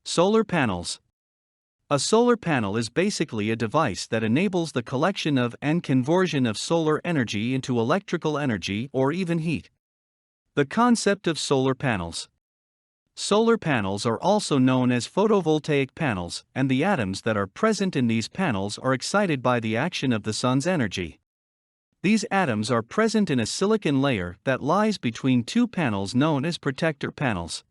Solar panels. A solar panel is basically a device that enables the collection of and conversion of solar energy into electrical energy or even heat. The concept of solar panels. Solar panels are also known as photovoltaic panels, and the atoms that are present in these panels are excited by the action of the sun's energy. These atoms are present in a silicon layer that lies between two panels known as protector panels.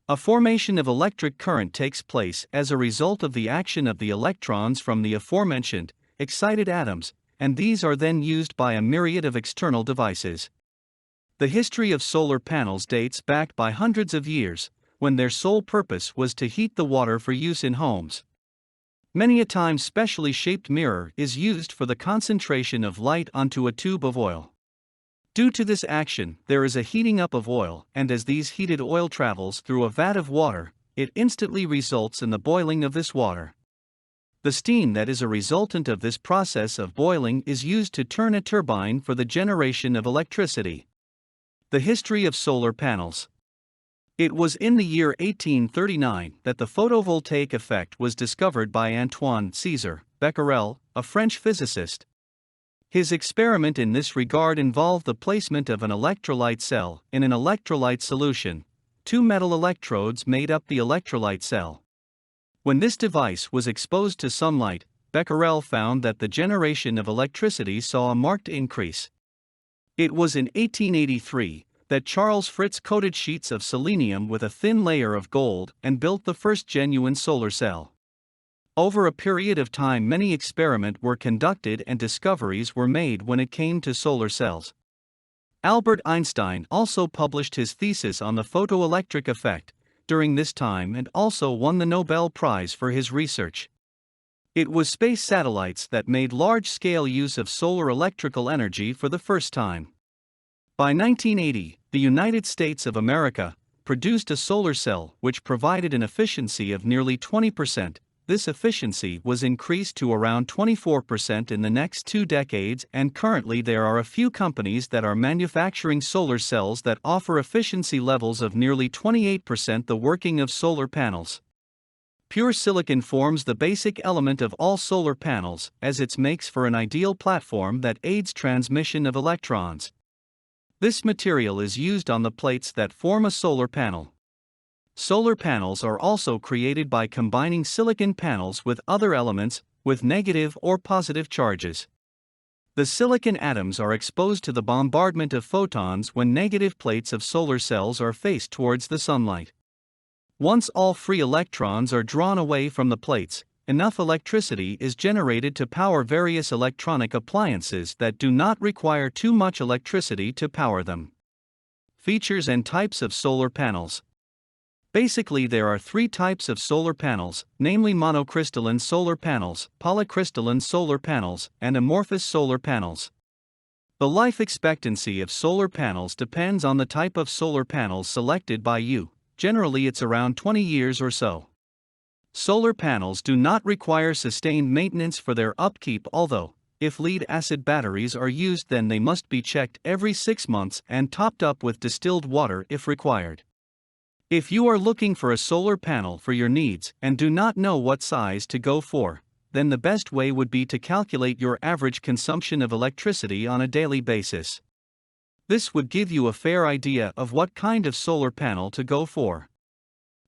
A formation of electric current takes place as a result of the action of the electrons from the aforementioned, excited atoms, and these are then used by a myriad of external devices. The history of solar panels dates back by hundreds of years, when their sole purpose was to heat the water for use in homes. Many a time specially shaped mirror is used for the concentration of light onto a tube of oil. Due to this action, there is a heating up of oil, and as these heated oil travels through a vat of water, it instantly results in the boiling of this water. The steam that is a resultant of this process of boiling is used to turn a turbine for the generation of electricity. The history of solar panels. It was in the year 1839 that the photovoltaic effect was discovered by Antoine César Becquerel, a French physicist. His experiment in this regard involved the placement of an electrolyte cell in an electrolyte solution. Two metal electrodes made up the electrolyte cell. When this device was exposed to sunlight, Becquerel found that the generation of electricity saw a marked increase. It was in 1883 that Charles Fritz coated sheets of selenium with a thin layer of gold and built the first genuine solar cell. Over a period of time, many experiments were conducted and discoveries were made when it came to solar cells. Albert Einstein also published his thesis on the photoelectric effect during this time and also won the Nobel Prize for his research. It was space satellites that made large-scale use of solar electrical energy for the first time. By 1980, the United States of America produced a solar cell which provided an efficiency of nearly 20%. This efficiency was increased to around 24% in the next 2 decades, and currently there are a few companies that are manufacturing solar cells that offer efficiency levels of nearly 28%. The working of solar panels. Pure silicon forms the basic element of all solar panels, as it makes for an ideal platform that aids transmission of electrons. This material is used on the plates that form a solar panel. Solar panels are also created by combining silicon panels with other elements with negative or positive charges. The silicon atoms are exposed to the bombardment of photons when negative plates of solar cells are faced towards the sunlight. Once all free electrons are drawn away from the plates, enough electricity is generated to power various electronic appliances that do not require too much electricity to power them. Features and types of solar panels. Basically, there are 3 types of solar panels, namely monocrystalline solar panels, polycrystalline solar panels, and amorphous solar panels. The life expectancy of solar panels depends on the type of solar panels selected by you. Generally, it's around 20 years or so. Solar panels do not require sustained maintenance for their upkeep, although, if lead-acid batteries are used, then they must be checked every 6 months and topped up with distilled water if required. If you are looking for a solar panel for your needs and do not know what size to go for, then the best way would be to calculate your average consumption of electricity on a daily basis. This would give you a fair idea of what kind of solar panel to go for.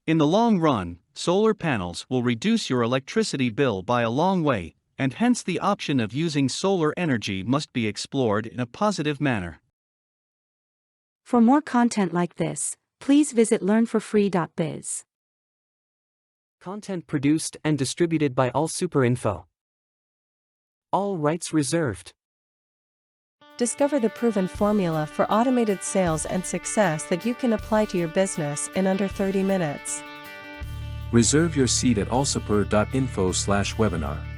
In the long run, solar panels will reduce your electricity bill by a long way, and hence the option of using solar energy must be explored in a positive manner. For more content like this, please visit learnforfree.biz. Content produced and distributed by AllSuperInfo. All rights reserved. Discover the proven formula for automated sales and success that you can apply to your business in under 30 minutes. Reserve your seat at allsuper.info/webinar.